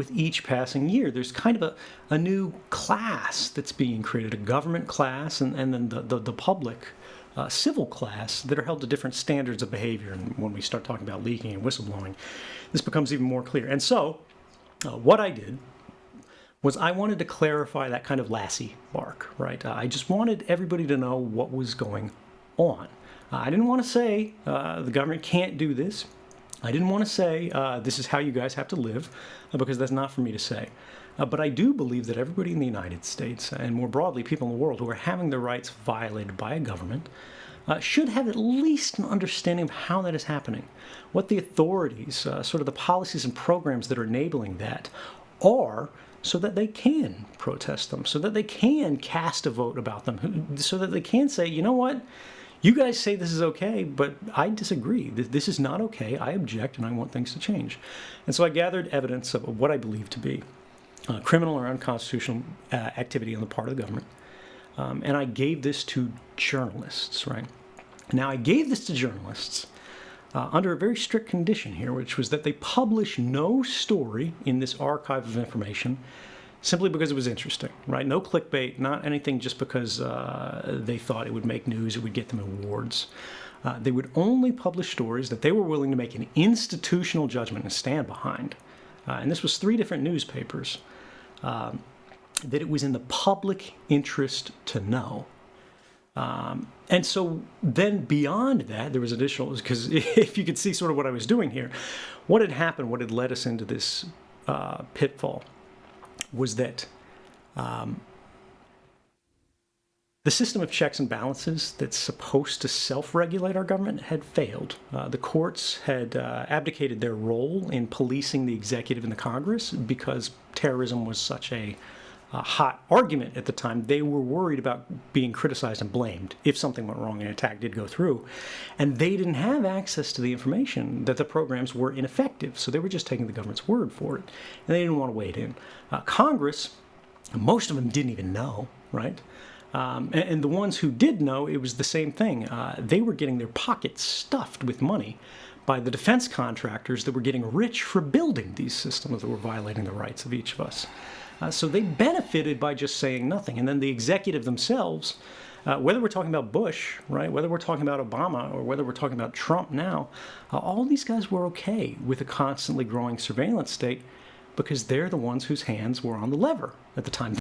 with each passing year, there's kind of a new class that's being created, a government class, and then the public civil class that are held to different standards of behavior. And when we start talking about leaking and whistleblowing, this becomes even more clear. And so what I did was I wanted to clarify that kind of Lassie bark, right? I just wanted everybody to know what was going on. I didn't want to say the government can't do this. I didn't want to say this is how you guys have to live, because that's not for me to say. But I do believe that everybody in the United States, and more broadly people in the world who are having their rights violated by a government, should have at least an understanding of how that is happening, what the authorities, sort of the policies and programs that are enabling that are, so that they can protest them, so that they can cast a vote about them, so that they can say, you know what, you guys say this is okay, but I disagree. This is not okay. I object, and I want things to change. And so I gathered evidence of what I believe to be criminal or unconstitutional activity on the part of the government, and I gave this to journalists, right? Now, I gave this to journalists under a very strict condition here, which was that they publish no story in this archive of information simply because it was interesting, right? No clickbait, not anything just because they thought it would make news, it would get them awards. They would only publish stories that they were willing to make an institutional judgment and stand behind. And this was 3 different newspapers that it was in the public interest to know. And so then beyond that, there was additional, because if you could see sort of what I was doing here, what had happened, what had led us into this pitfall was that the system of checks and balances that's supposed to self-regulate our government had failed. The courts had abdicated their role in policing the executive and the Congress because terrorism was such a hot argument at the time. They were worried about being criticized and blamed if something went wrong and an attack did go through. And they didn't have access to the information that the programs were ineffective, so they were just taking the government's word for it. And they didn't want to wade in. Congress, most of them didn't even know, right? And the ones who did know, it was the same thing. They were getting their pockets stuffed with money by the defense contractors that were getting rich for building these systems that were violating the rights of each of us. So they benefited by just saying nothing. And then the executive themselves, whether we're talking about Bush, right, whether we're talking about Obama, or whether we're talking about Trump now, all these guys were okay with a constantly growing surveillance state because they're the ones whose hands were on the lever at the time.